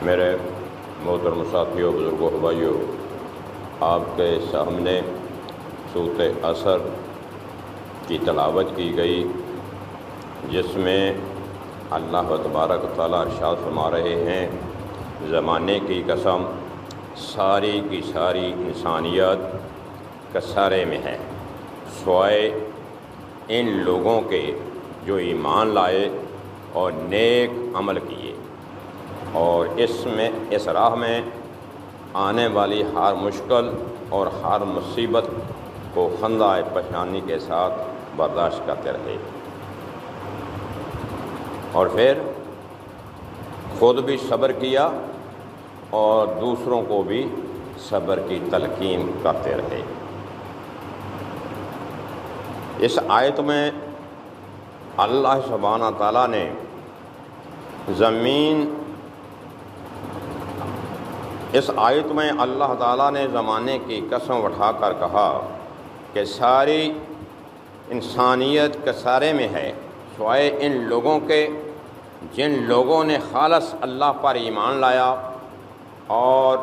میرے محترم ساتھیوں، بزرگوں، بھائیوں، آپ کے سامنے سورۃ عصر کی تلاوت کی گئی، جس میں اللہ تبارک و تعالیٰ ارشاد فرما رہے ہیں، زمانے کی قسم ساری کی ساری انسانیت کسارے میں ہے، سوائے ان لوگوں کے جو ایمان لائے اور نیک عمل کیے، اور اس راہ میں آنے والی ہر مشکل اور ہر مصیبت کو خندہ پریشانی کے ساتھ برداشت کرتے رہے، اور پھر خود بھی صبر کیا اور دوسروں کو بھی صبر کی تلقین کرتے رہے۔ اس آیت میں اللہ سبحانہ تعالیٰ نے اس آیت میں اللہ تعالیٰ نے زمانے کی قسم اٹھا کر کہا کہ ساری انسانیت کسارے میں ہے، سوائے ان لوگوں کے جن لوگوں نے خالص اللہ پر ایمان لایا اور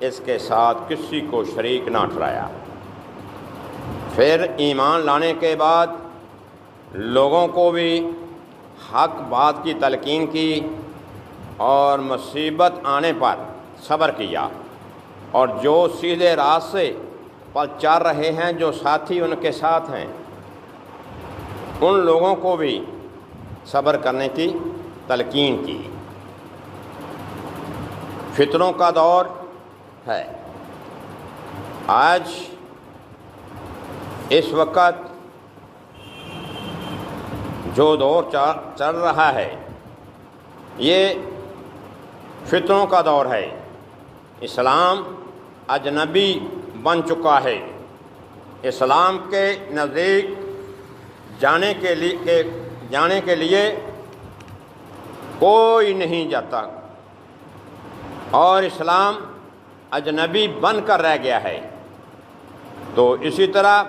اس کے ساتھ کسی کو شریک نہ ٹھہرایا، پھر ایمان لانے کے بعد لوگوں کو بھی حق بات کی تلقین کی اور مصیبت آنے پر صبر کیا، اور جو سیدھے راستے پر چل رہے ہیں، جو ساتھی ان کے ساتھ ہیں، ان لوگوں کو بھی صبر کرنے کی تلقین کی۔ فتنوں کا دور ہے، آج اس وقت جو دور چل رہا ہے یہ فتنوں کا دور ہے۔ اسلام اجنبی بن چکا ہے، اسلام کے نزدیک جانے کے لیے کوئی نہیں جاتا، اور اسلام اجنبی بن کر رہ گیا ہے۔ تو اسی طرح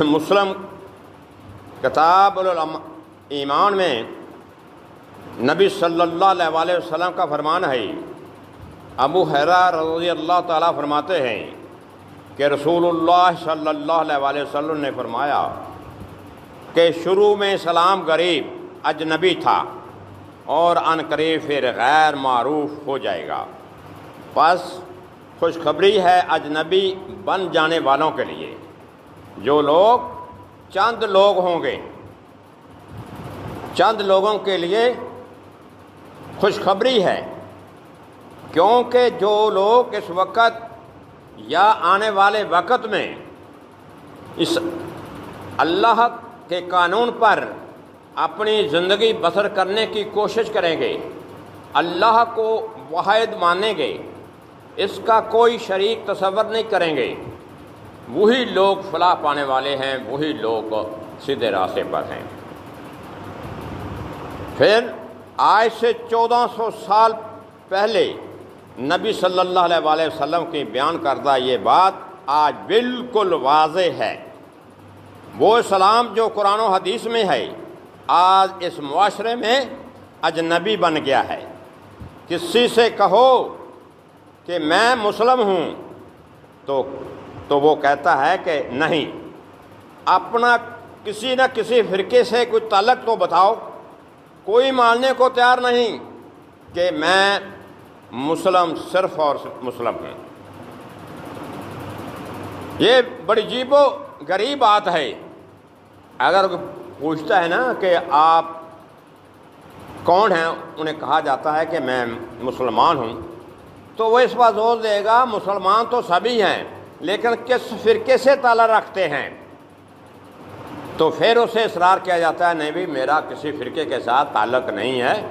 مسلم کتاب الایمان میں نبی صلی اللہ علیہ وسلم کا فرمان ہے، ابو ہریرہ رضی اللہ تعالیٰ فرماتے ہیں کہ رسول اللہ صلی اللہ علیہ وسلم نے فرمایا کہ شروع میں اسلام غریب اجنبی تھا اور ان قریب پھر غیر معروف ہو جائے گا، پس خوشخبری ہے اجنبی بن جانے والوں کے لیے۔ جو لوگ چند لوگ ہوں گے، چند لوگوں کے لیے خوشخبری ہے، کیونکہ جو لوگ اس وقت یا آنے والے وقت میں اس اللہ کے قانون پر اپنی زندگی بسر کرنے کی کوشش کریں گے، اللہ کو واحد مانیں گے، اس کا کوئی شریک تصور نہیں کریں گے، وہی لوگ فلاح پانے والے ہیں، وہی لوگ سیدھے راستے پر ہیں۔ پھر آج سے 1400 سال پہلے نبی صلی اللہ علیہ وسلم کی بیان کردہ یہ بات آج بالکل واضح ہے۔ وہ اسلام جو قرآن و حدیث میں ہے آج اس معاشرے میں اجنبی بن گیا ہے۔ کسی سے کہو کہ میں مسلم ہوں تو وہ کہتا ہے کہ نہیں، اپنا کسی نہ کسی فرقے سے کوئی تعلق تو بتاؤ۔ کوئی ماننے کو تیار نہیں کہ میں مسلم صرف اور مسلم ہوں۔ یہ بڑی عجیب و غریب بات ہے۔ اگر پوچھتا ہے نا کہ آپ کون ہیں، انہیں کہا جاتا ہے کہ میں مسلمان ہوں، تو وہ اس بات زور دے گا مسلمان تو سبھی ہیں، لیکن کس فرقے سے تعلق رکھتے ہیں؟ تو پھر اسے اصرار کیا جاتا ہے نہیں بھی میرا کسی فرقے کے ساتھ تعلق نہیں ہے،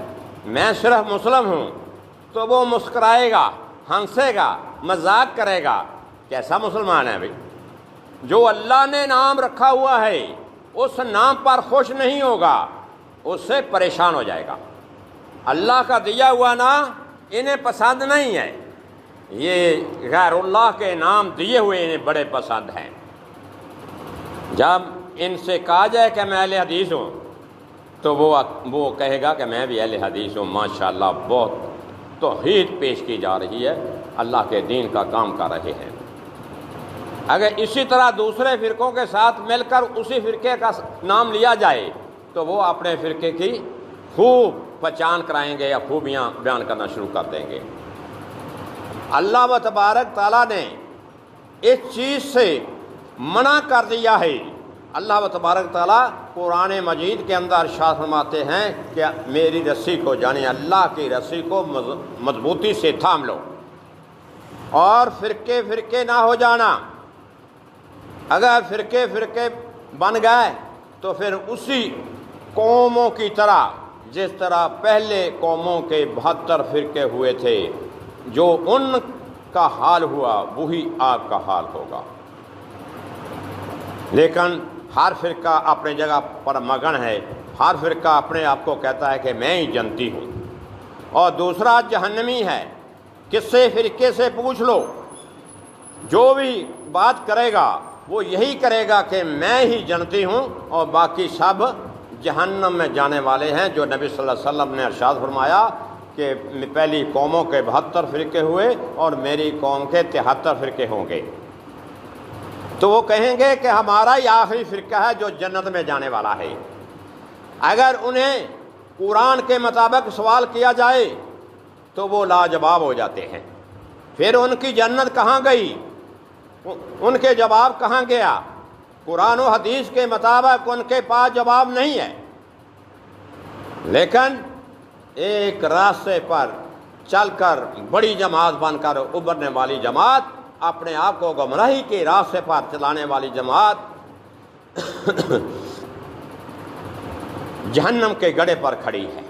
میں صرف مسلم ہوں۔ تو وہ مسکرائے گا، ہنسے گا، مذاق کرے گا۔ کیسا مسلمان ہے بھائی؟ جو اللہ نے نام رکھا ہوا ہے اس نام پر خوش نہیں ہوگا، اس سے پریشان ہو جائے گا۔ اللہ کا دیا ہوا نام انہیں پسند نہیں ہے، یہ غیر اللہ کے نام دیے ہوئے انہیں بڑے پسند ہیں۔ جب ان سے کہا جائے کہ میں اہل حدیث ہوں تو وہ کہے گا کہ میں بھی اہل حدیث ہوں، ماشاءاللہ بہت توحید پیش کی جا رہی ہے، اللہ کے دین کا کام کر رہے ہیں۔ اگر اسی طرح دوسرے فرقوں کے ساتھ مل کر اسی فرقے کا نام لیا جائے تو وہ اپنے فرقے کی خوب پہچان کرائیں گے یا خوبیاں بیان کرنا شروع کر دیں گے۔ اللہ و تبارک تعالیٰ نے اس چیز سے منع کر دیا ہے۔ اللہ و تبارک تعالیٰ قرآن مجید کے اندر ارشاد فرماتے ہیں کہ میری رسی کو یعنی اللہ کی رسی کو مضبوطی سے تھام لو اور فرقے فرقے نہ ہو جانا۔ اگر فرقے فرقے بن گئے تو پھر اسی قوموں کی طرح جس طرح پہلے قوموں کے 72 فرقے ہوئے تھے، جو ان کا حال ہوا وہی آپ کا حال ہوگا۔ لیکن ہر فرقہ اپنی جگہ پر مگن ہے، ہر فرقہ اپنے آپ کو کہتا ہے کہ میں ہی جنتی ہوں، اور دوسرا جہنمی ہے۔ کسی فرقے سے پوچھ لو، جو بھی بات کرے گا وہ یہی کرے گا کہ میں ہی جنتی ہوں اور باقی سب جہنم میں جانے والے ہیں، جو نبی صلی اللہ علیہ وسلم نے ارشاد فرمایا کہ پہلی قوموں کے 72 فرقے ہوئے اور میری قوم کے 73 فرقے ہوں گے۔ تو وہ کہیں گے کہ ہمارا ہی آخری فرقہ ہے جو جنت میں جانے والا ہے۔ اگر انہیں قرآن کے مطابق سوال کیا جائے تو وہ لاجواب ہو جاتے ہیں۔ پھر ان کی جنت کہاں گئی؟ ان کے جواب کہاں گیا؟ قرآن و حدیث کے مطابق ان کے پاس جواب نہیں ہے۔ لیکن ایک راستے پر چل کر بڑی جماعت بن کر ابھرنے والی جماعت، اپنے آپ کو گمراہی کے راستے پر چلانے والی جماعت جہنم کے گڑھے پر کھڑی ہے۔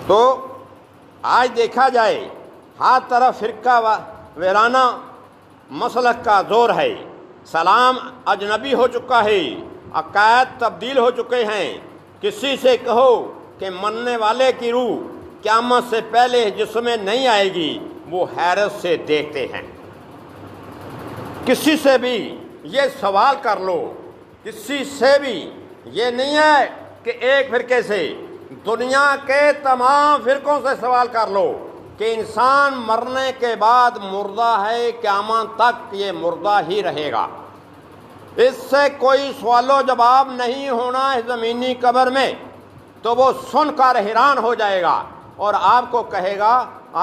تو آج دیکھا جائے ہر طرف فرقہ ویرانہ مسلک کا زور ہے، سلام اجنبی ہو چکا ہے، عقائد تبدیل ہو چکے ہیں۔ کسی سے کہو کہ مرنے والے کی روح قیامت سے پہلے جسم میں نہیں آئے گی، وہ حیرت سے دیکھتے ہیں۔ کسی سے بھی یہ سوال کر لو، کسی سے بھی یہ نہیں ہے کہ ایک فرقے سے، دنیا کے تمام فرقوں سے سوال کر لو کہ انسان مرنے کے بعد مردہ ہے، قیامت تک یہ مردہ ہی رہے گا۔ اس سے کوئی سوال و جواب نہیں ہونا ہے زمینی قبر میں، تو وہ سن کر حیران ہو جائے گا اور آپ کو کہے گا،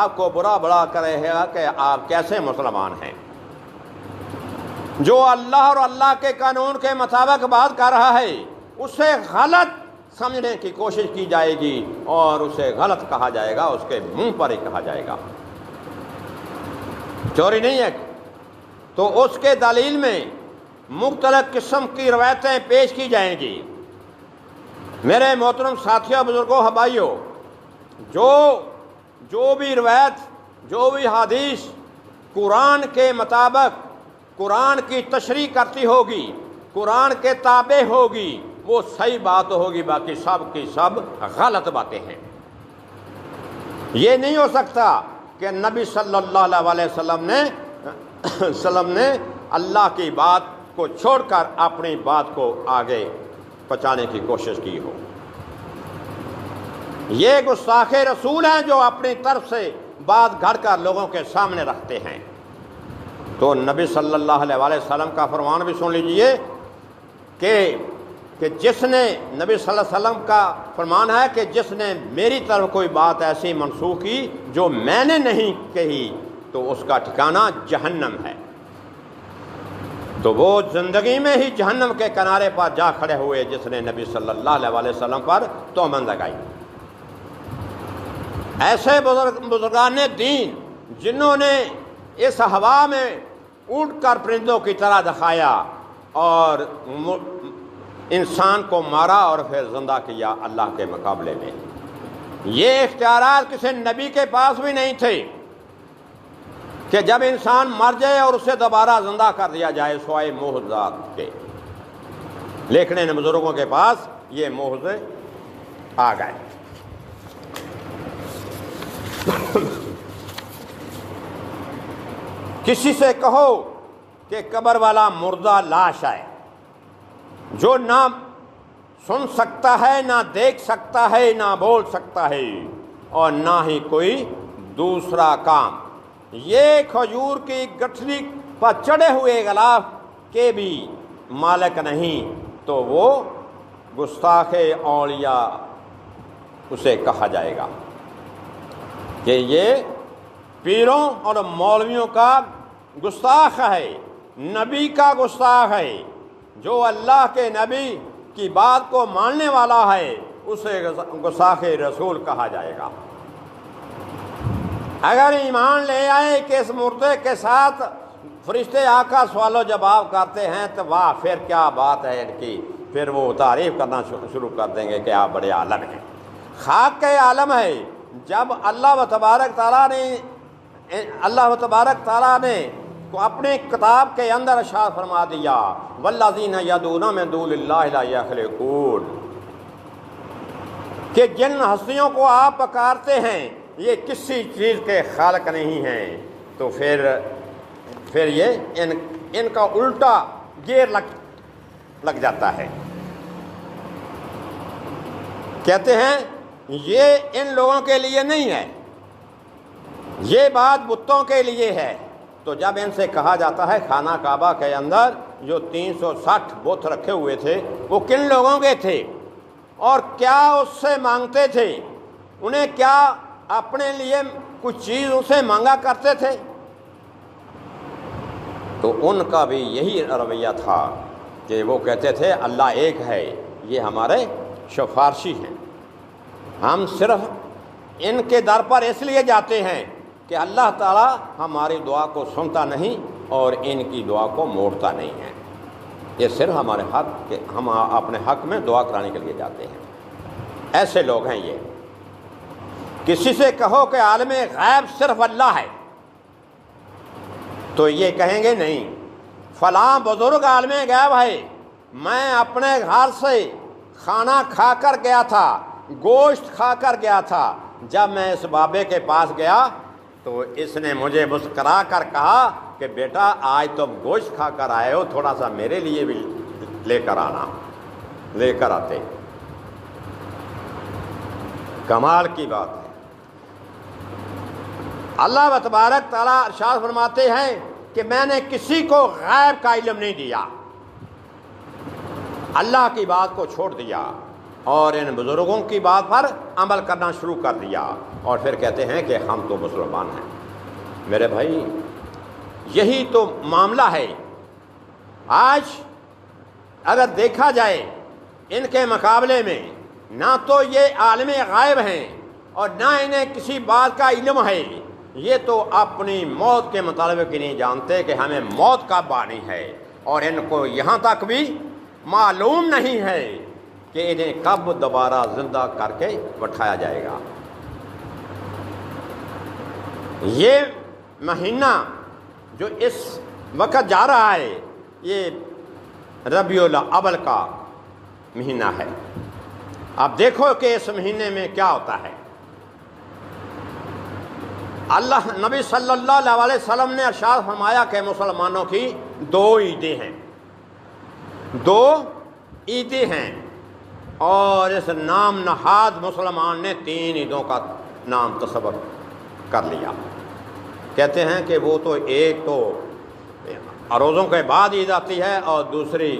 آپ کو برا بڑا کہے گا کہ آپ کیسے مسلمان ہیں۔ جو اللہ اور اللہ کے قانون کے مطابق بات کر رہا ہے اسے غلط سمجھنے کی کوشش کی جائے گی اور اسے غلط کہا جائے گا، اس کے منہ پر ہی کہا جائے گا۔ چوری نہیں ہے تو اس کے دلیل میں مختلف قسم کی روایتیں پیش کی جائیں گی۔ میرے محترم ساتھیوں، بزرگوں، بھائیوں، جو بھی روایت، جو بھی حدیث قرآن کے مطابق قرآن کی تشریح کرتی ہوگی، قرآن کے تابع ہوگی، وہ صحیح بات ہوگی، باقی سب کی سب غلط باتیں ہیں۔ یہ نہیں ہو سکتا کہ نبی صلی اللہ علیہ وسلم نے اللہ کی بات کو چھوڑ کر اپنی بات کو آگے پہنچانے کی کوشش کی ہو۔ یہ گستاخ رسول ہیں جو اپنی طرف سے بات گھڑ کر لوگوں کے سامنے رکھتے ہیں۔ تو نبی صلی اللہ علیہ وسلم کا فرمان بھی سن لیجئے کہ جس نے، نبی صلی اللہ علیہ وسلم کا فرمان ہے کہ جس نے میری طرف کوئی بات ایسی منسوخ کی جو میں نے نہیں کہی تو اس کا ٹھکانہ جہنم ہے۔ تو وہ زندگی میں ہی جہنم کے کنارے پر جا کھڑے ہوئے جس نے نبی صلی اللہ علیہ وسلم پر تہمت لگائی۔ ایسے بزرگان دین جنہوں نے اس ہوا میں اڑ کر پرندوں کی طرح دکھایا اور انسان کو مارا اور پھر زندہ کیا اللہ کے مقابلے میں، یہ اختیارات کسی نبی کے پاس بھی نہیں تھے کہ جب انسان مر جائے اور اسے دوبارہ زندہ کر دیا جائے سوائے معجزات کے۔ لیکن ان بزرگوں کے پاس یہ معجزے آ گئے۔ کسی سے کہو کہ قبر والا مردہ لاش ہے جو نہ سن سکتا ہے، نہ دیکھ سکتا ہے، نہ بول سکتا ہے، اور نہ ہی کوئی دوسرا کام۔ یہ کھجور کی گٹھلی پر چڑھے ہوئے غلاف کے بھی مالک نہیں، تو وہ گستاخ اولیاء اسے کہا جائے گا کہ یہ پیروں اور مولویوں کا گستاخ ہے، نبی کا گستاخ ہے۔ جو اللہ کے نبی کی بات کو ماننے والا ہے اسے گستاخ رسول کہا جائے گا۔ اگر ایمان لے آئے کہ اس مردے کے ساتھ فرشتے آ کر سوال و جواب کرتے ہیں تو واہ، پھر کیا بات ہے ان کی، پھر وہ تعریف کرنا شروع کر دیں گے کہ آپ بڑے عالم ہیں۔ خاک کے عالم ہے۔ جب اللہ تبارک تعالیٰ نے اپنی کتاب کے اندر ارشاد فرما دیا والذین یدعون من دون اللہ لا یخلقون، کہ جن ہستیوں کو آپ پکارتے ہیں یہ کسی چیز کے خالق نہیں ہیں، تو پھر یہ ان کا الٹا گیئر لگ جاتا ہے۔ کہتے ہیں یہ ان لوگوں کے لیے نہیں ہے، یہ بات بتوں کے لیے ہے۔ تو جب ان سے کہا جاتا ہے خانہ کعبہ کے اندر جو 360 بت رکھے ہوئے تھے وہ کن لوگوں کے تھے اور کیا اس سے مانگتے تھے، انہیں کیا اپنے لیے کچھ چیز اسے مانگا کرتے تھے؟ تو ان کا بھی یہی رویہ تھا کہ وہ کہتے تھے اللہ ایک ہے، یہ ہمارے سفارشی ہیں، ہم صرف ان کے در پر اس لیے جاتے ہیں کہ اللہ تعالیٰ ہماری دعا کو سنتا نہیں اور ان کی دعا کو موڑتا نہیں ہے، یہ صرف ہمارے حق کے، ہم اپنے حق میں دعا کرانے کے لیے جاتے ہیں۔ ایسے لوگ ہیں یہ۔ کسی سے کہو کہ عالم غیب صرف اللہ ہے تو یہ کہیں گے نہیں، فلاں بزرگ عالم غیب ہے، میں اپنے گھر سے کھانا کھا کر گیا تھا، گوشت کھا کر گیا تھا، جب میں اس بابے کے پاس گیا تو اس نے مجھے مسکرا کر کہا کہ بیٹا آج تم گوشت کھا کر آئے ہو، تھوڑا سا میرے لیے بھی لے کر آتے۔ کمال کی بات ہے۔ اللہ تبارک تعالیٰ ارشاد فرماتے ہیں کہ میں نے کسی کو غیب کا علم نہیں دیا، اللہ کی بات کو چھوڑ دیا اور ان بزرگوں کی بات پر عمل کرنا شروع کر دیا، اور پھر کہتے ہیں کہ ہم تو مسلمان ہیں۔ میرے بھائی یہی تو معاملہ ہے۔ آج اگر دیکھا جائے ان کے مقابلے میں نہ تو یہ عالم غائب ہیں اور نہ انہیں کسی بات کا علم ہے، یہ تو اپنی موت کے مطابق ہی نہیں جانتے کہ ہمیں موت کب آنی ہے، اور ان کو یہاں تک بھی معلوم نہیں ہے کہ انہیں کب دوبارہ زندہ کر کے بٹھایا جائے گا۔ یہ مہینہ جو اس وقت جا رہا ہے یہ ربیع الاول کا مہینہ ہے۔ اب دیکھو کہ اس مہینے میں کیا ہوتا ہے۔ اللہ نبی صلی اللہ علیہ وسلم نے ارشاد فرمایا کہ مسلمانوں کی دو عیدیں ہیں اور اس نام نہاد مسلمان نے 3 عیدوں کا نام تصور کر لیا۔ کہتے ہیں کہ وہ تو ایک تو روزوں کے بعد عید آتی ہے اور دوسری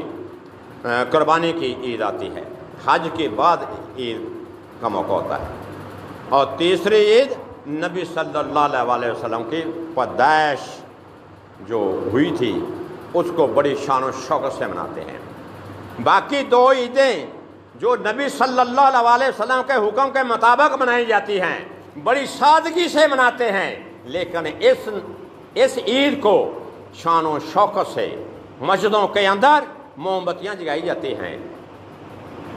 قربانی کی عید آتی ہے، حج کے بعد عید کا موقع ہوتا ہے، اور تیسری عید نبی صلی اللہ علیہ وسلم کی پیدائش جو ہوئی تھی اس کو بڑی شان و شوکت سے مناتے ہیں۔ باقی 2 عیدیں جو نبی صلی اللہ علیہ وسلم کے حکم کے مطابق منائی جاتی ہیں بڑی سادگی سے مناتے ہیں، لیکن اس عید کو شان و شوکت سے مسجدوں کے اندر موم بتیاں جگائی جاتی ہیں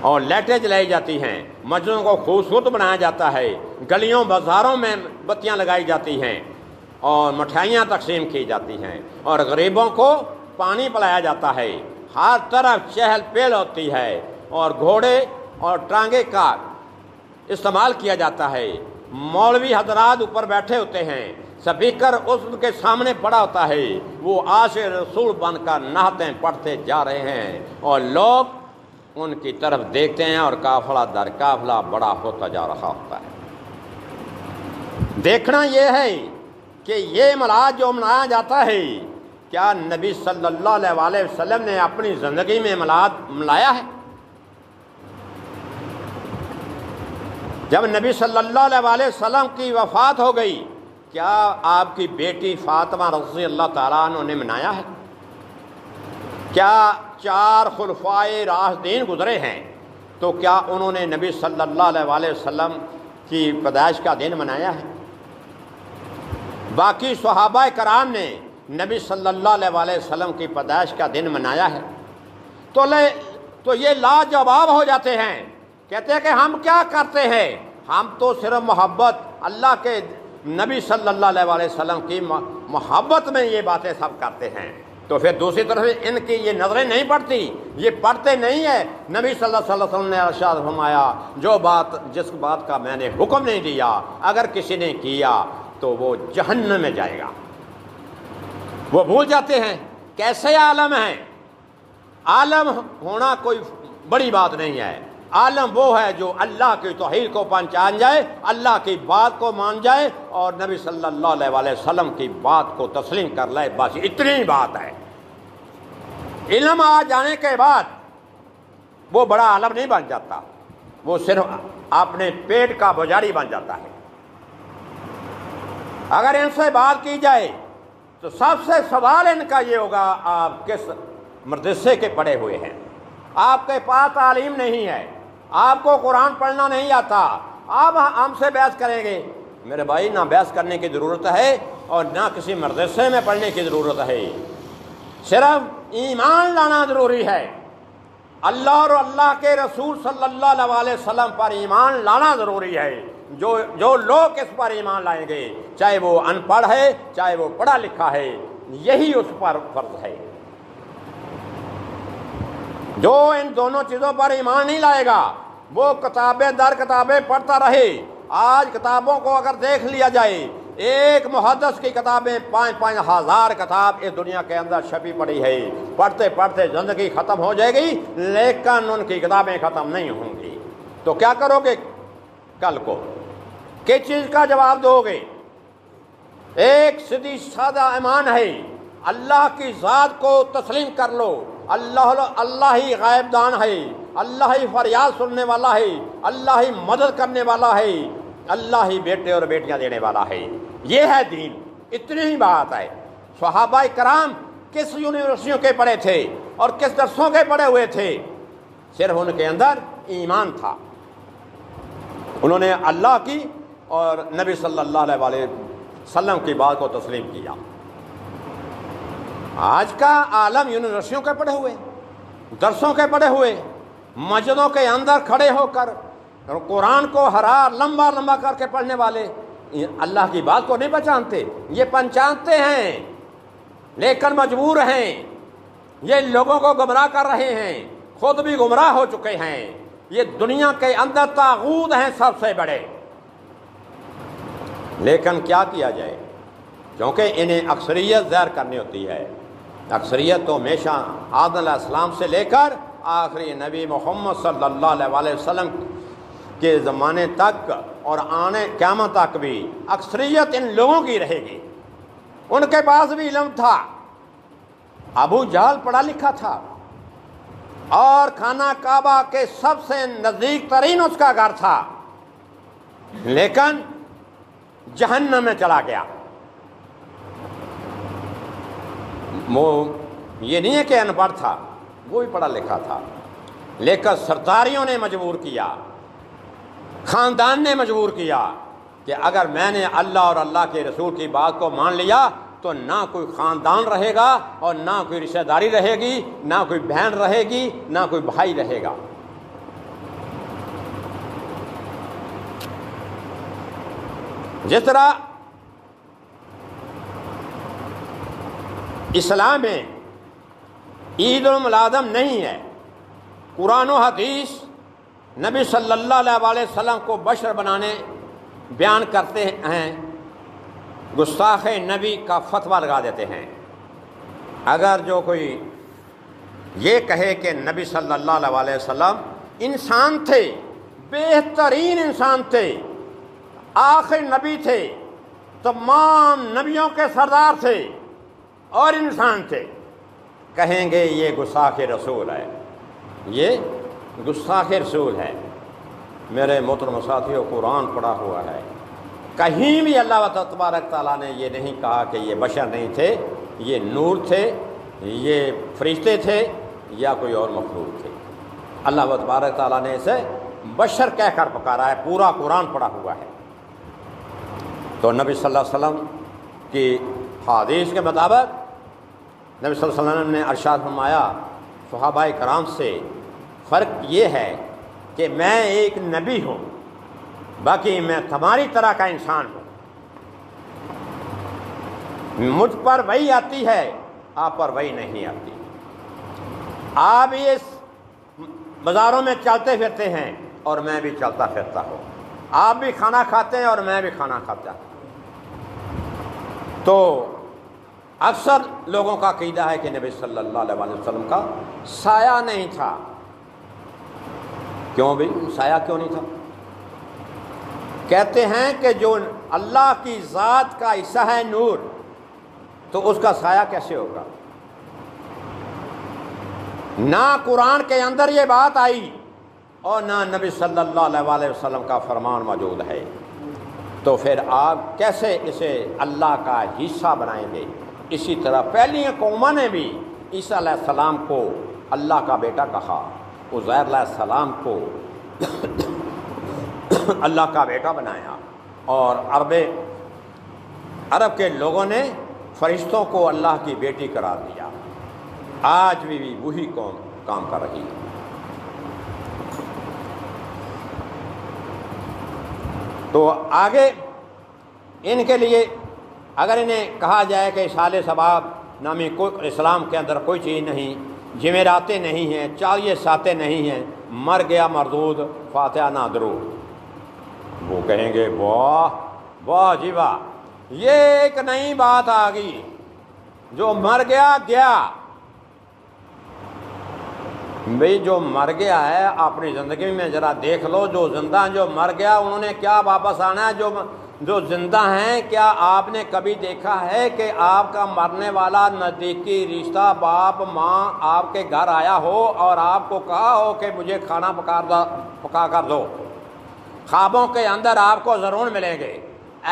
اور لائٹیں جلائی جاتی ہیں، مسجدوں کو خوبصورت بنایا جاتا ہے، گلیوں بازاروں میں بتیاں لگائی جاتی ہیں اور مٹھائیاں تقسیم کی جاتی ہیں اور غریبوں کو پانی پلایا جاتا ہے، ہر طرف چہل پہل ہوتی ہے اور گھوڑے اور ٹانگے کا استعمال کیا جاتا ہے، مولوی حضرات اوپر بیٹھے ہوتے ہیں، سپیکر اس کے سامنے پڑا ہوتا ہے، وہ عاشق رسول بن کر نعتیں پڑھتے جا رہے ہیں اور لوگ ان کی طرف دیکھتے ہیں اور قافلہ در قافلہ بڑا ہوتا جا رہا ہوتا ہے۔ دیکھنا یہ ہے کہ یہ میلاد جو منایا جاتا ہے، کیا نبی صلی اللہ علیہ وسلم نے اپنی زندگی میں میلاد منایا ہے؟ جب نبی صلی اللہ علیہ وسلم کی وفات ہو گئی، کیا آپ کی بیٹی فاطمہ رضی اللہ تعالیٰ عنہ نے منایا ہے؟ کیا 4 خلفائے راشدین گزرے ہیں تو کیا انہوں نے نبی صلی اللہ علیہ وسلم کی پیدائش کا دن منایا ہے؟ باقی صحابہ کرام نے نبی صلی اللہ علیہ وسلم کی پیدائش کا دن منایا ہے؟ تو یہ لاجواب ہو جاتے ہیں، کہتے ہیں کہ ہم کیا کرتے ہیں، ہم تو صرف محبت اللہ کے نبی صلی اللہ علیہ وسلم کی محبت میں یہ باتیں سب کرتے ہیں۔ تو پھر دوسری طرف ان کی یہ نظریں نہیں پڑتی، یہ پڑھتے نہیں ہیں۔ نبی صلی اللہ علیہ وسلم نے ارشاد فرمایا، جس بات کا میں نے حکم نہیں دیا اگر کسی نے کیا تو وہ جہنم میں جائے گا۔ وہ بھول جاتے ہیں کیسے عالم ہیں۔ عالم ہونا کوئی بڑی بات نہیں ہے، عالم وہ ہے جو اللہ کی توحید کو پہچان جائے، اللہ کی بات کو مان جائے اور نبی صلی اللہ علیہ وسلم کی بات کو تسلیم کر لے، بس اتنی بات ہے۔ علم آ جانے کے بعد وہ بڑا عالم نہیں بن جاتا، وہ صرف اپنے پیٹ کا پجاری بن جاتا ہے۔ اگر ان سے بات کی جائے تو سب سے سوال ان کا یہ ہوگا، آپ کس مدرسے کے پڑھے ہوئے ہیں؟ آپ کے پاس تعلیم نہیں ہے، آپ کو قرآن پڑھنا نہیں آتا، آپ ہم سے بحث کریں گے؟ میرے بھائی، نہ بحث کرنے کی ضرورت ہے اور نہ کسی مدرسے میں پڑھنے کی ضرورت ہے، صرف ایمان لانا ضروری ہے۔ اللہ اور اللہ کے رسول صلی اللہ علیہ وسلم پر ایمان لانا ضروری ہے۔ جو لوگ اس پر ایمان لائیں گے، چاہے وہ ان پڑھ ہے چاہے وہ پڑھا لکھا ہے، یہی اس پر فرض ہے۔ جو ان دونوں چیزوں پر ایمان نہیں لائے گا، وہ کتابیں در کتابیں پڑھتا رہے۔ آج کتابوں کو اگر دیکھ لیا جائے، ایک محدث کی کتابیں 5-5 ہزار کتاب اس دنیا کے اندر چھپی پڑی ہے، پڑھتے پڑھتے زندگی ختم ہو جائے گی لیکن ان کی کتابیں ختم نہیں ہوں گی۔ تو کیا کرو گے کل کو؟ کس چیز کا جواب دو گے؟ ایک سیدھی سادہ ایمان ہے، اللہ کی ذات کو تسلیم کر لو، اللہ ہی غائب دان ہے، اللہ ہی فریاد سننے والا ہے، اللہ ہی مدد کرنے والا ہے، اللہ ہی بیٹے اور بیٹیاں دینے والا ہے۔ یہ ہے دین، اتنی ہی بات ہے۔ صحابہ کرام کس یونیورسٹیوں کے پڑھے تھے اور کس درسوں کے پڑھے ہوئے تھے؟ صرف ان کے اندر ایمان تھا، انہوں نے اللہ کی اور نبی صلی اللہ علیہ وسلم کی بات کو تسلیم کیا۔ آج کا عالم یونیورسٹیوں کے پڑھے ہوئے، درسوں کے پڑھے ہوئے، مسجدوں کے اندر کھڑے ہو کر قرآن کو لمبا لمبا کر کے پڑھنے والے اللہ کی بات کو نہیں پہچانتے۔ یہ پہچانتے ہیں لیکن مجبور ہیں، یہ لوگوں کو گمراہ کر رہے ہیں، خود بھی گمراہ ہو چکے ہیں۔ یہ دنیا کے اندر طاغوت ہیں سب سے بڑے، لیکن کیا کیا جائے؟ کیونکہ انہیں اکثریت ظاہر کرنی ہوتی ہے۔ اکثریت تو ہمیشہ آدم علیہ السلام سے لے کر آخری نبی محمد صلی اللہ علیہ وسلم کے زمانے تک اور آنے قیامت تک بھی اکثریت ان لوگوں کی رہے گی۔ ان کے پاس بھی علم تھا، ابو جہل پڑھا لکھا تھا اور خانہ کعبہ کے سب سے نزدیک ترین اس کا گھر تھا، لیکن جہنم میں چلا گیا۔ وہ یہ نہیں ہے کہ ان پڑھ تھا، وہ بھی پڑھا لکھا تھا، لیکن سرداریوں نے مجبور کیا، خاندان نے مجبور کیا کہ اگر میں نے اللہ اور اللہ کے رسول کی بات کو مان لیا تو نہ کوئی خاندان رہے گا اور نہ کوئی رشتہ داری رہے گی، نہ کوئی بہن رہے گی، نہ کوئی بھائی رہے گا۔ جس طرح اسلام میں عید الملادم نہیں ہے، قرآن و حدیث نبی صلی اللہ علیہ وسلم کو بشر بنانے بیان کرتے ہیں، گستاخ نبی کا فتویٰ لگا دیتے ہیں۔ اگر جو کوئی یہ کہے کہ نبی صلی اللہ علیہ وسلم انسان تھے، بہترین انسان تھے، آخر نبی تھے، تمام نبیوں کے سردار تھے اور انسان تھے، کہیں گے یہ گستاخ رسول ہے، یہ گستاخ رسول ہے۔ میرے محترم ساتھیو، قرآن پڑھا ہوا ہے، کہیں بھی اللہ تبارک تعالیٰ نے یہ نہیں کہا کہ یہ بشر نہیں تھے، یہ نور تھے، یہ فرشتے تھے یا کوئی اور مخلوق تھے۔ اللہ تبارک تعالیٰ نے اسے بشر کہہ کر پکارا ہے، پورا قرآن پڑھا ہوا ہے۔ تو نبی صلی اللہ علیہ وسلم کی حدیث کے مطابق نبی صلی اللہ علیہ وسلم نے ارشاد فرمایا صحابہ کرام سے، فرق یہ ہے کہ میں ایک نبی ہوں، باقی میں تمہاری طرح کا انسان ہوں، مجھ پر وحی آتی ہے، آپ پر وحی نہیں آتی۔ آپ اس بازاروں میں چلتے پھرتے ہیں اور میں بھی چلتا پھرتا ہوں، آپ بھی کھانا کھاتے ہیں اور میں بھی کھانا کھاتا ہوں۔ تو اکثر لوگوں کا عقیدہ ہے کہ نبی صلی اللہ علیہ وسلم کا سایہ نہیں تھا۔ کیوں بھی سایہ کیوں نہیں تھا؟ کہتے ہیں کہ جو اللہ کی ذات کا حصہ ہے نور، تو اس کا سایہ کیسے ہوگا؟ نہ قرآن کے اندر یہ بات آئی اور نہ نبی صلی اللہ علیہ وسلم کا فرمان موجود ہے، تو پھر آپ کیسے اسے اللہ کا حصہ بنائیں گے؟ اسی طرح پہلی قوموں نے بھی عیسیٰ علیہ السلام کو اللہ کا بیٹا کہا، عزیر علیہ السلام کو اللہ کا بیٹا بنایا، اور عرب کے لوگوں نے فرشتوں کو اللہ کی بیٹی قرار دیا۔ آج بھی وہی قوم کام کر رہی ہے۔ تو آگے ان کے لیے اگر انہیں کہا جائے کہ سال ثواب نامی کوئی اسلام کے اندر کوئی چیز نہیں، جمعراتیں نہیں ہیں، 40 ساتیں نہیں ہیں، مر گیا مردود، فاتحہ نہ درود، وہ کہیں گے واہ واہ جی واہ، یہ ایک نئی بات آ گئی، جو مر گیا گیا۔ بھئی جو مر گیا ہے اپنی زندگی میں ذرا دیکھ لو، جو زندہ جو مر گیا انہوں نے کیا واپس آنا ہے؟ جو زندہ ہیں، کیا آپ نے کبھی دیکھا ہے کہ آپ کا مرنے والا نزدیکی رشتہ باپ ماں آپ کے گھر آیا ہو اور آپ کو کہا ہو کہ مجھے کھانا پکا کر دو؟ خوابوں کے اندر آپ کو ضرور ملیں گے،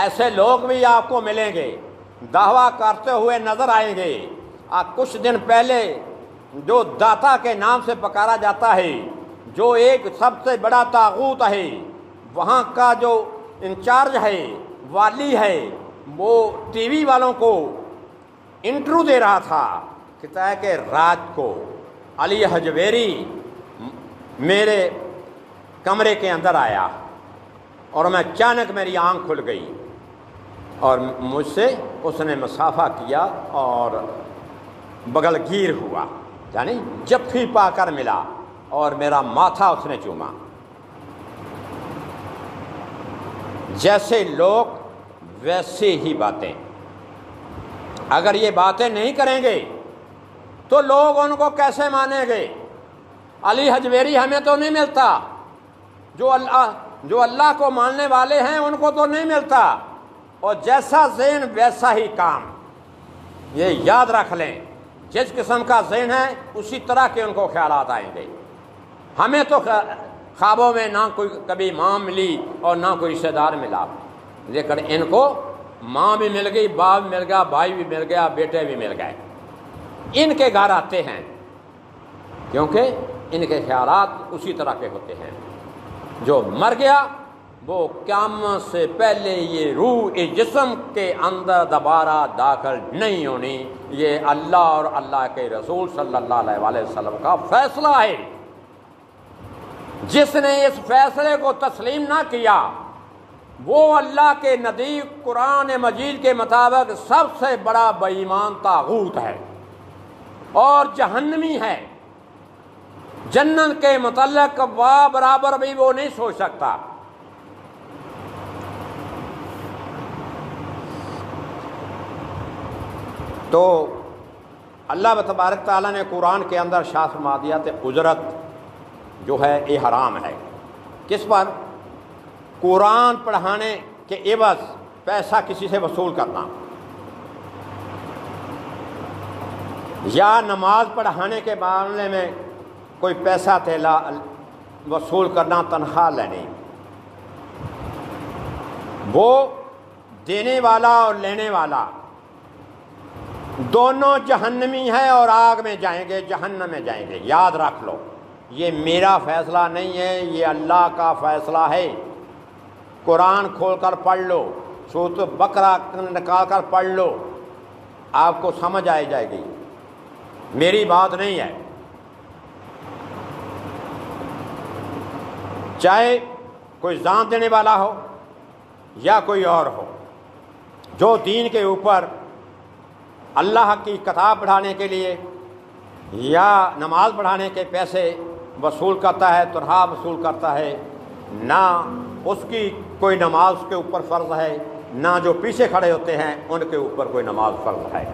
ایسے لوگ بھی آپ کو ملیں گے، دعویٰ کرتے ہوئے نظر آئیں گے۔ کچھ دن پہلے جو داتا کے نام سے پکارا جاتا ہے، جو ایک سب سے بڑا طاغوت ہے، وہاں کا جو انچارج ہے، والی ہے، وہ ٹی وی والوں کو انٹرویو دے رہا تھا، کہتا ہے کہ رات کو علی حجویری میرے کمرے کے اندر آیا اور میں اچانک میری آنکھ کھل گئی اور مجھ سے اس نے مصافحہ کیا اور بغل گیر ہوا، یعنی جفی پا کر ملا اور میرا ماتھا اس نے چوما۔ جیسے لوگ ویسے ہی باتیں۔ اگر یہ باتیں نہیں کریں گے تو لوگ ان کو کیسے مانیں گے؟ علی حجویری ہمیں تو نہیں ملتا، جو اللہ کو ماننے والے ہیں ان کو تو نہیں ملتا، اور جیسا ذہن ویسا ہی کام، یہ یاد رکھ لیں۔ جس قسم کا ذہن ہے اسی طرح کے ان کو خیالات آئیں گے۔ ہمیں تو خوابوں میں نہ کوئی کبھی ماں ملی اور نہ کوئی رشتہ دار ملا، لیکن ان کو ماں بھی مل گئی، باپ بھی مل گیا، بھائی بھی مل گیا، بیٹے بھی مل گئے۔ ان کے گھر آتے ہیں کیونکہ ان کے خیالات اسی طرح کے ہوتے ہیں۔ جو مر گیا وہ قیامت سے پہلے یہ روح اس جسم کے اندر دوبارہ داخل نہیں ہونی، یہ اللہ اور اللہ کے رسول صلی اللہ علیہ وسلم کا فیصلہ ہے۔ جس نے اس فیصلے کو تسلیم نہ کیا وہ اللہ کے نزدیک قرآن مجید کے مطابق سب سے بڑا بے ایمان طاغوت ہے اور جہنمی ہے۔ جنت کے متعلق واہ برابر بھی وہ نہیں سوچ سکتا۔ تو اللہ تبارک تعالیٰ نے قرآن کے اندر ارشاد فرما دیا کہ اجرت جو ہے یہ حرام ہے۔ کس پر؟ قرآن پڑھانے کے عوض پیسہ کسی سے وصول کرنا، یا نماز پڑھانے کے معاملے میں کوئی پیسہ تھیلا وصول کرنا، تنخواہ لینی، وہ دینے والا اور لینے والا دونوں جہنمی ہیں اور آگ میں جائیں گے، جہنم میں جائیں گے۔ یاد رکھ لو، یہ میرا فیصلہ نہیں ہے، یہ اللہ کا فیصلہ ہے۔ قرآن کھول کر پڑھ لو، سورۃ بقرہ نکال کر پڑھ لو، آپ کو سمجھ آ جائے گی، میری بات نہیں ہے۔ چاہے کوئی جان دینے والا ہو یا کوئی اور ہو، جو دین کے اوپر اللہ کی کتاب پڑھانے کے لیے یا نماز پڑھانے کے پیسے وصول کرتا ہے، تنخواہ وصول کرتا ہے، نہ اس کی کوئی نماز اس کے اوپر فرض ہے، نہ جو پیچھے کھڑے ہوتے ہیں ان کے اوپر کوئی نماز فرض ہے۔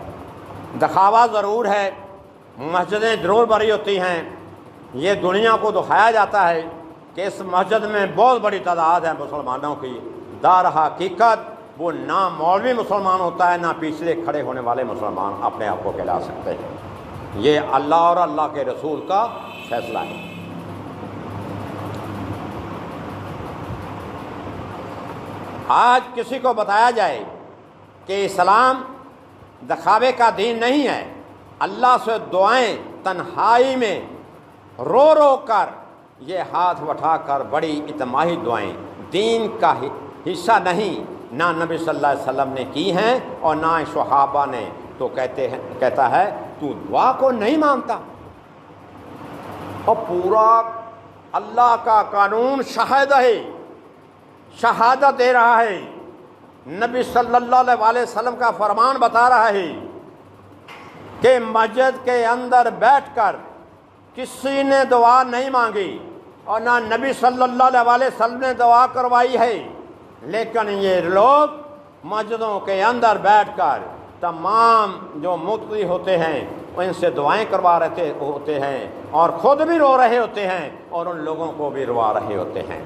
دکھاوا ضرور ہے، مسجدیں ضرور بھری ہوتی ہیں، یہ دنیا کو دکھایا جاتا ہے کہ اس مسجد میں بہت بڑی تعداد ہے مسلمانوں کی، در حقیقت وہ نہ مولوی مسلمان ہوتا ہے، نہ پیچھے کھڑے ہونے والے مسلمان اپنے آپ کو کہلا سکتے ہیں۔ یہ اللہ اور اللہ کے رسول کا فیصلہ ہے۔ آج کسی کو بتایا جائے کہ اسلام دکھاوے کا دین نہیں ہے، اللہ سے دعائیں تنہائی میں رو رو کر، یہ ہاتھ اٹھا کر بڑی اجتماعی دعائیں دین کا حصہ نہیں، نہ نبی صلی اللہ علیہ وسلم نے کی ہیں اور نہ صحابہ نے، تو کہتا ہے تو دعا کو نہیں مانتا، اور پورا اللہ کا قانون شاہد ہے، شہادت دے رہا ہے، نبی صلی اللہ علیہ وسلم کا فرمان بتا رہا ہے کہ مسجد کے اندر بیٹھ کر کسی نے دعا نہیں مانگی اور نہ نبی صلی اللہ علیہ وسلم نے دعا کروائی ہے، لیکن یہ لوگ مسجدوں کے اندر بیٹھ کر تمام جو مقتدی ہوتے ہیں ان سے دعائیں کروا رہے ہوتے ہیں اور خود بھی رو رہے ہوتے ہیں اور ان لوگوں کو بھی روا رہے ہوتے ہیں۔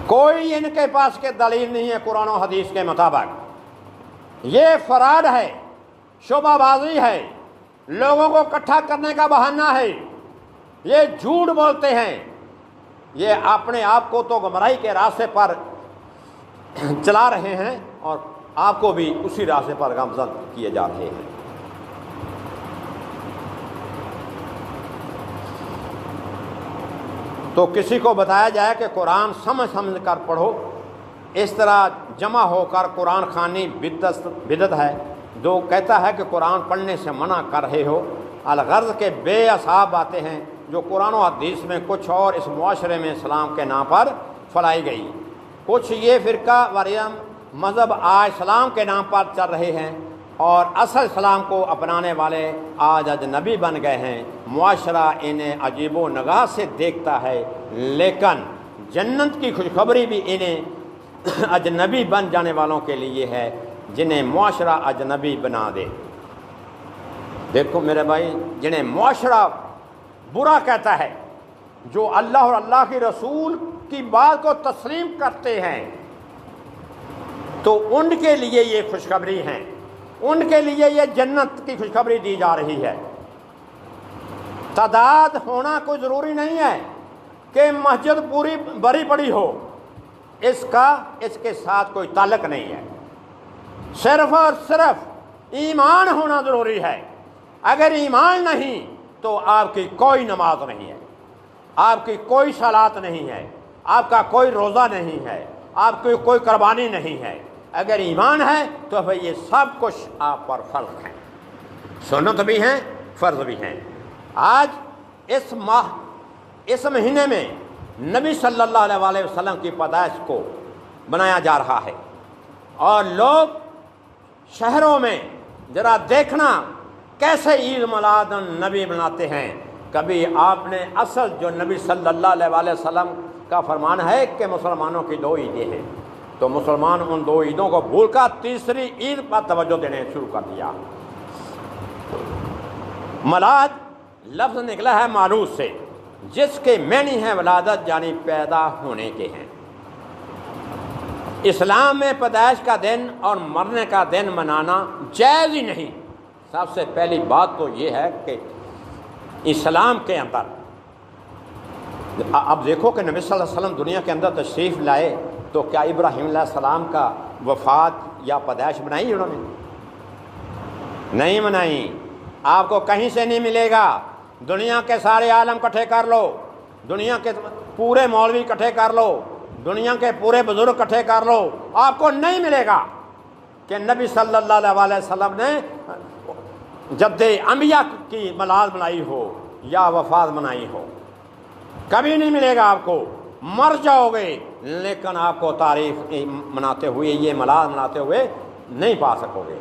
کوئی ان کے پاس کے دلیل نہیں ہے قرآن و حدیث کے مطابق، یہ فراڈ ہے، شبہ بازی ہے، لوگوں کو اکٹھا کرنے کا بہانہ ہے، یہ جھوٹ بولتے ہیں، یہ اپنے آپ کو تو گمراہی کے راستے پر چلا رہے ہیں اور آپ کو بھی اسی راستے پر گامزن کیے جا رہے ہیں۔ تو کسی کو بتایا جائے کہ قرآن سمجھ کر پڑھو، اس طرح جمع ہو کر قرآن خوانی بدعت ہے۔ جو کہتا ہے کہ قرآن پڑھنے سے منع کر رہے ہو، الغرض کے بے حساب باتیں ہیں جو قرآن و حدیث میں کچھ اور اس معاشرے میں اسلام کے نام پر پھیلائی گئی۔ کچھ یہ فرقہ واریہ مذہب آج اسلام کے نام پر چل رہے ہیں اور اصل اسلام کو اپنانے والے آج اجنبی بن گئے ہیں، معاشرہ انہیں عجیب و نگاہ سے دیکھتا ہے، لیکن جنت کی خوشخبری بھی انہیں اجنبی بن جانے والوں کے لیے ہے جنہیں معاشرہ اجنبی بنا دے۔ دیکھو میرے بھائی، جنہیں معاشرہ برا کہتا ہے، جو اللہ اور اللہ کے رسول کی بات کو تسلیم کرتے ہیں، تو ان کے لیے یہ خوشخبری ہے، ان کے لیے یہ جنت کی خوشخبری دی جا رہی ہے۔ تعداد ہونا کوئی ضروری نہیں ہے کہ مسجد پوری بھری پڑی ہو، اس کے ساتھ کوئی تعلق نہیں ہے، صرف اور صرف ایمان ہونا ضروری ہے۔ اگر ایمان نہیں تو آپ کی کوئی نماز نہیں ہے، آپ کی کوئی صلات نہیں ہے، آپ کا کوئی روزہ نہیں ہے، آپ کی کوئی قربانی نہیں ہے۔ اگر ایمان ہے تو پھر یہ سب کچھ آپ پر فرض ہیں، سنت بھی ہیں، فرض بھی ہیں۔ آج اس مہینے میں نبی صلی اللہ علیہ وسلم کی پیدائش کو منایا جا رہا ہے، اور لوگ شہروں میں ذرا دیکھنا کیسے عید میلاد النبی مناتے ہیں۔ کبھی آپ نے اصل جو نبی صلی اللہ علیہ وسلم کا فرمان ہے کہ مسلمانوں کی 2 عیدیں ہیں، تو مسلمان ان 2 عیدوں کو بھول کر تیسری عید پر توجہ دینے شروع کر دیا۔ ملاد لفظ نکلا ہے مالوز سے، جس کے معنی ہے ولادت، یعنی پیدا ہونے کے ہیں۔ اسلام میں پیدائش کا دن اور مرنے کا دن منانا جائز ہی نہیں۔ سب سے پہلی بات تو یہ ہے کہ اسلام کے اندر اب دیکھو کہ نبی صلی اللہ علیہ وسلم دنیا کے اندر تشریف لائے تو کیا ابراہیم علیہ السلام کا وفات یا پیدائش منائی انہوں نے؟ نہیں منائی۔ آپ کو کہیں سے نہیں ملے گا۔ دنیا کے سارے عالم اکٹھے کر لو، دنیا کے پورے مولوی اکٹھے کر لو، دنیا کے پورے بزرگ اکٹھے کر لو، آپ کو نہیں ملے گا کہ نبی صلی اللہ علیہ وسلم نے جد انبیاء کی میلاد منائی ہو یا وفات منائی ہو۔ کبھی نہیں ملے گا آپ کو، مر جاؤ گے لیکن آپ کو تاریخ مناتے ہوئے، یہ میلاد مناتے ہوئے نہیں پا سکو گے۔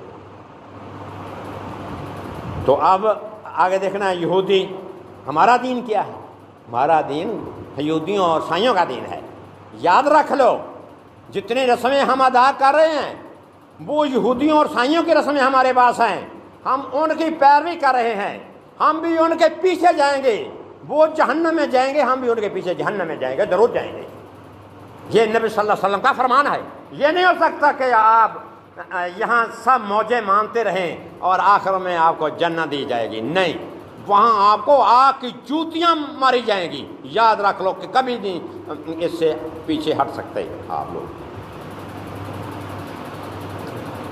تو اب آگے دیکھنا ہے یہودی، ہمارا دین کیا ہے؟ ہمارا دین یہودیوں اور عیسائیوں کا دین ہے۔ یاد رکھ لو، جتنی رسمیں ہم ادا کر رہے ہیں وہ یہودیوں اور عیسائیوں کی رسمیں ہمارے پاس ہیں، ہم ان کی پیروی کر رہے ہیں، ہم بھی ان کے پیچھے جائیں گے۔ وہ جہنم میں جائیں گے، ہم بھی ان کے پیچھے جہنم میں جائیں گے، ضرور جائیں گے۔ یہ نبی صلی اللہ علیہ وسلم کا فرمان ہے۔ یہ نہیں ہو سکتا کہ آپ یہاں سب موجیں مانتے رہیں اور آخر میں آپ کو جنت دی جائے گی، نہیں، وہاں آپ کو آگ کی جوتیاں ماری جائیں گی۔ یاد رکھ لو کہ کبھی نہیں اس سے پیچھے ہٹ سکتے آپ لوگ۔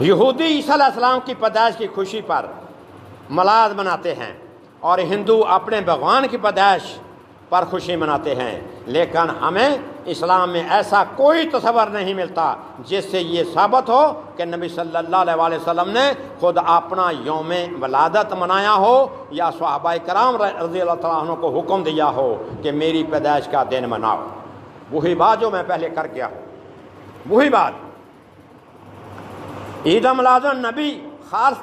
یہودی عیسیٰ علیہ السلام کی پیدائش کی خوشی پر میلاد مناتے ہیں اور ہندو اپنے بھگوان کی پیدائش پر خوشی مناتے ہیں، لیکن ہمیں اسلام میں ایسا کوئی تصور نہیں ملتا جس سے یہ ثابت ہو کہ نبی صلی اللہ علیہ وسلم نے خود اپنا یوم ولادت منایا ہو یا صحابہ کرام رضی اللہ تعالیٰ عنہ کو حکم دیا ہو کہ میری پیدائش کا دن مناؤ۔ وہی بات جو میں پہلے کر گیا ہوں، وہی بات۔ عید میلاد النبی خاص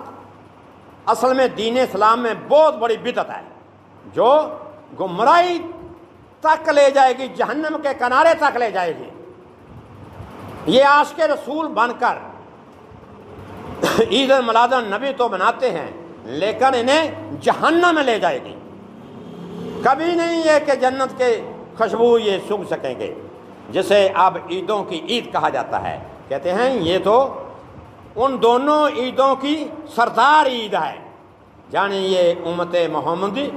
اصل میں دین اسلام میں بہت بڑی بدعت ہے جو گمراہی تک لے جائے گی، جہنم کے کنارے تک لے جائے گی۔ یہ عاشق رسول بن کر عید میلاد النبی تو مناتے ہیں لیکن انہیں جہنم میں لے جائے گی۔ کبھی نہیں یہ کہ جنت کے خوشبو یہ سونگھ سکیں گے، جسے اب عیدوں کی عید کہا جاتا ہے۔ کہتے ہیں یہ تو ان دونوں عیدوں کی سردار عید ہے، یعنی یہ امت محمدی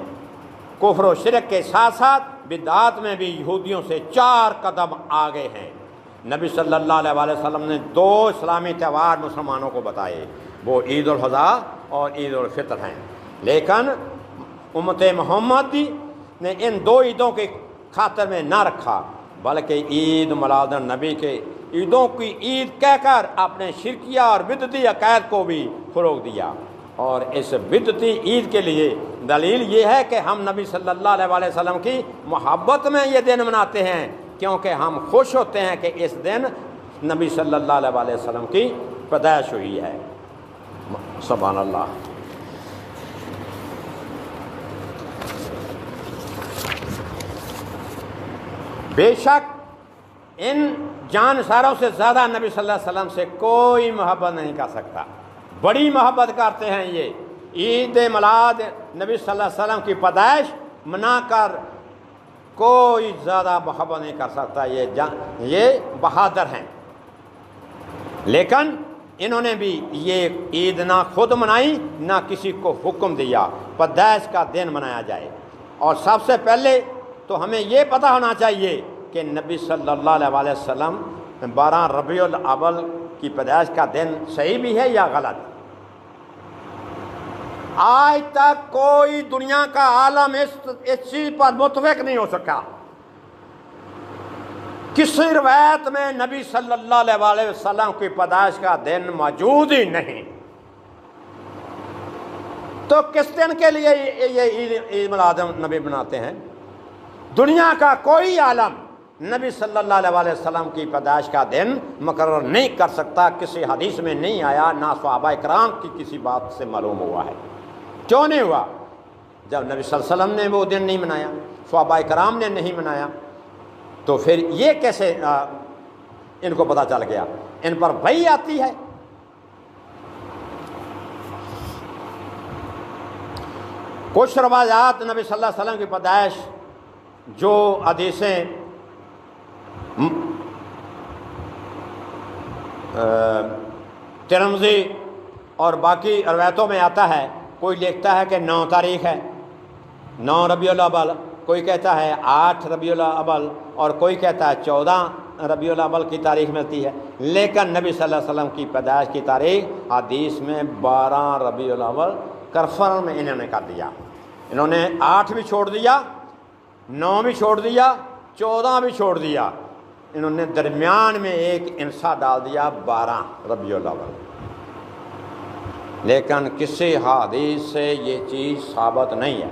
کفر و شرک کے ساتھ ساتھ بدعات میں بھی یہودیوں سے 4 قدم آگے ہیں۔ نبی صلی اللہ علیہ وسلم نے 2 اسلامی تہوار مسلمانوں کو بتائے، وہ عید الاضحیٰ اور عید الفطر ہیں، لیکن امت محمدی نے ان 2 عیدوں کی خاطر میں نہ رکھا بلکہ عید میلاد النبی کے عیدوں کی عید کہہ کر اپنے شرکیہ اور بدعتی عقائد کو بھی فروغ دیا۔ اور اس بدعتی عید کے لیے دلیل یہ ہے کہ ہم نبی صلی اللہ علیہ وسلم کی محبت میں یہ دن مناتے ہیں، کیونکہ ہم خوش ہوتے ہیں کہ اس دن نبی صلی اللہ علیہ وسلم کی پیدائش ہوئی ہے۔ سبحان اللہ۔ بے شک ان جانساروں سے زیادہ نبی صلی اللہ علیہ وسلم سے کوئی محبت نہیں کر سکتا۔ بڑی محبت کرتے ہیں یہ۔ عید میلاد نبی صلی اللہ علیہ وسلم کی پیدائش منا کر کوئی زیادہ محبت نہیں کر سکتا۔ یہ بہادر ہیں، لیکن انہوں نے بھی یہ عید نہ خود منائی نہ کسی کو حکم دیا پیدائش کا دن منایا جائے۔ اور سب سے پہلے تو ہمیں یہ پتہ ہونا چاہیے کہ نبی صلی اللہ علیہ وسلم 12 ربیع الاول کی پیدائش کا دن صحیح بھی ہے یا غلط؟ آج تک کوئی دنیا کا عالم اس چیز پر متفق نہیں ہو سکا۔ کسی روایت میں نبی صلی اللہ علیہ وسلم کی پیدائش کا دن موجود ہی نہیں، تو کس دن کے لیے یہ عید میلاد نبی مناتے ہیں؟ دنیا کا کوئی عالم نبی صلی اللہ علیہ وسلم کی پیدائش کا دن مقرر نہیں کر سکتا۔ کسی حدیث میں نہیں آیا، نہ صحابہ کرام کی کسی بات سے معلوم ہوا ہے۔ کیوں نہیں ہوا؟ جب نبی صلی اللہ علیہ وسلم نے وہ دن نہیں منایا، صحابہ کرام نے نہیں منایا، تو پھر یہ کیسے ان کو پتہ چل گیا؟ ان پر وحی آتی ہے۔ کچھ روایات نبی صلی اللہ علیہ وسلم کی پیدائش جو حدیثیں ترمذی اور باقی روایتوں میں آتا ہے، کوئی لکھتا ہے کہ 9 تاریخ ہے، 9 ربیع الاول، کوئی کہتا ہے 8 ربیع الاول، اور کوئی کہتا ہے 14 ربیع الاول کی تاریخ ملتی ہے، لیکن نبی صلی اللہ علیہ وسلم کی پیدائش کی تاریخ حدیث میں 12 ربیع الاول کنفرم میں انہوں نے کر دیا۔ انہوں نے 8 بھی چھوڑ دیا، 9 بھی چھوڑ دیا، 14 بھی چھوڑ دیا، انہوں نے درمیان میں ایک انسا ڈال دیا 12 ربیع الاول۔ لیکن کسی حدیث سے یہ چیز ثابت نہیں ہے۔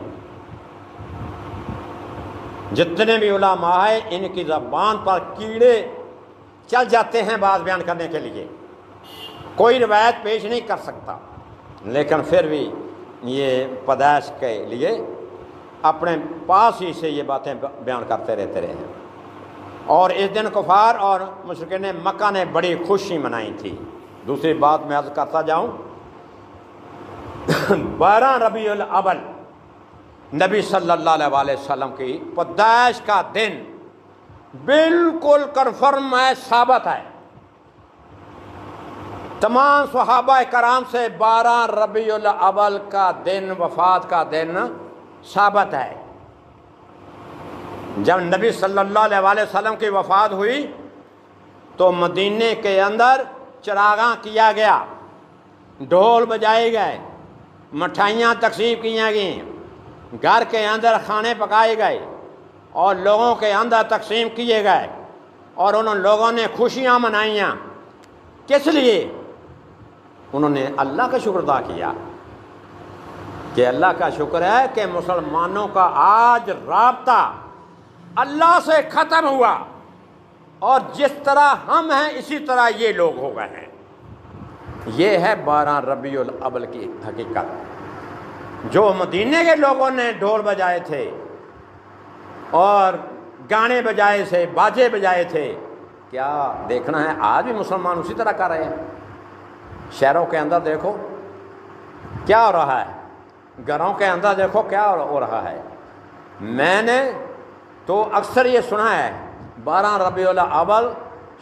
جتنے بھی علماء ہیں ان کی زبان پر کیڑے چل جاتے ہیں بات بیان کرنے کے لیے، کوئی روایت پیش نہیں کر سکتا، لیکن پھر بھی یہ پیدائش کے لیے اپنے پاس ہی سے یہ باتیں بیان کرتے رہتے رہے ہیں۔ اور اس دن کفار اور مشرکین مکہ نے بڑی خوشی منائی تھی۔ دوسری بات میں عرض کرتا جاؤں، 12 ربیع الاول نبی صلی اللہ علیہ وسلم کی پیدائش کا دن بالکل کنفرم ہے، ثابت ہے۔ تمام صحابہ کرام سے 12 ربیع الاول کا دن وفات کا دن ثابت ہے۔ جب نبی صلی اللہ علیہ وسلم کی وفات ہوئی تو مدینے کے اندر چراغاں کیا گیا، ڈھول بجائے گئے، مٹھائیاں تقسیم کی گئیں، گھر کے اندر کھانے پکائے گئے اور لوگوں کے اندر تقسیم کیے گئے، اور انہوں لوگوں نے خوشیاں منائیاں۔ کس لیے؟ انہوں نے اللہ کا شکر ادا کیا کہ اللہ کا شکر ہے کہ مسلمانوں کا آج رابطہ اللہ سے ختم ہوا، اور جس طرح ہم ہیں اسی طرح یہ لوگ ہو گئے ہیں۔ یہ ہے 12 ربیع الاول کی حقیقت۔ جو مدینے کے لوگوں نے ڈھول بجائے تھے اور گانے بجائے تھے، باجے بجائے تھے، کیا دیکھنا ہے آج بھی مسلمان اسی طرح کر رہے ہیں؟ شہروں کے اندر دیکھو کیا ہو رہا ہے، گھروں کے اندر دیکھو کیا ہو رہا ہے۔ میں نے تو اکثر یہ سنا ہے 12 ربیع الاول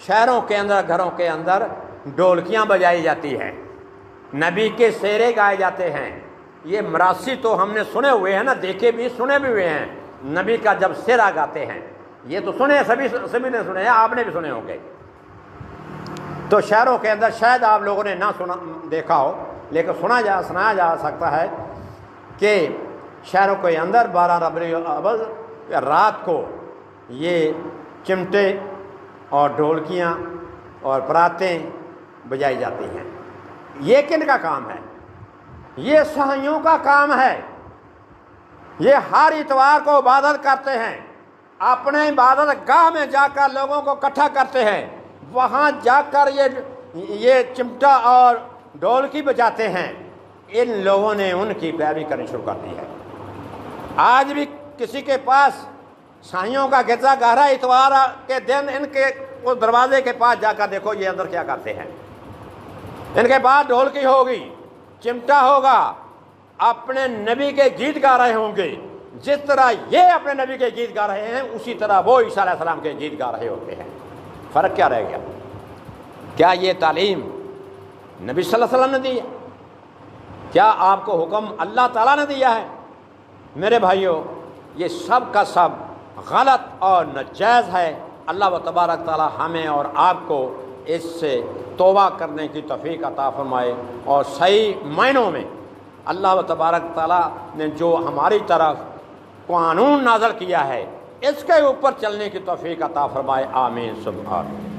شہروں کے اندر، گھروں کے اندر ڈھولکیاں بجائی جاتی ہیں، نبی کے سیرے گائے جاتے ہیں۔ یہ مراسی تو ہم نے سنے ہوئے ہیں نا، دیکھے بھی سنے بھی ہوئے ہیں، نبی کا جب سیرا گاتے ہیں یہ تو سنے، سبھی نے سنے ہیں، آپ نے بھی سنے ہوں گے۔ تو شہروں کے اندر شاید آپ لوگوں نے نہ سنا دیکھا ہو، لیکن سنایا جا سکتا ہے کہ شہروں کے اندر 12 ربیع الاول رات کو یہ چمٹے اور ڈھولکیاں اور پراتیں بجائی جاتی ہیں۔ یہ کن کا کام ہے؟ یہ سہائیوں کا کام ہے۔ یہ ہر اتوار کو عبادت کرتے ہیں، اپنے عبادت گاہ میں جا کر لوگوں کو اکٹھا کرتے ہیں، وہاں جا کر یہ چمٹا اور ڈھولکی بجاتے ہیں۔ ان لوگوں نے ان کی پیروی کرنی شروع کر دی ہے۔ آج بھی کسی کے پاس سائیوں کا گرجا گھر ہے، اتوار کے دن ان کے اس دروازے کے پاس جا کر دیکھو یہ اندر کیا کرتے ہیں۔ ان کے بعد ڈھولکی ہوگی، چمٹا ہوگا، اپنے نبی کے گیت گا رہے ہوں گے۔ جس طرح یہ اپنے نبی کے گیت گا رہے ہیں اسی طرح وہ عیسیٰ علیہ السلام کے گیت گا رہے ہوتے ہیں۔ فرق کیا رہ گیا؟ کیا یہ تعلیم نبی صلی اللہ علیہ وسلم نے دی ہے؟ کیا آپ کو حکم اللہ تعالیٰ نے دیا ہے؟ میرے بھائیوں، یہ سب کا سب غلط اور ناجائز ہے۔ اللہ و تبارک تعالیٰ ہمیں اور آپ کو اس سے توبہ کرنے کی توفیق عطا فرمائے، اور صحیح معنوں میں اللہ و تبارک تعالیٰ نے جو ہماری طرف قانون نازل کیا ہے اس کے اوپر چلنے کی توفیق عطا فرمائے۔ آمین سب آمین۔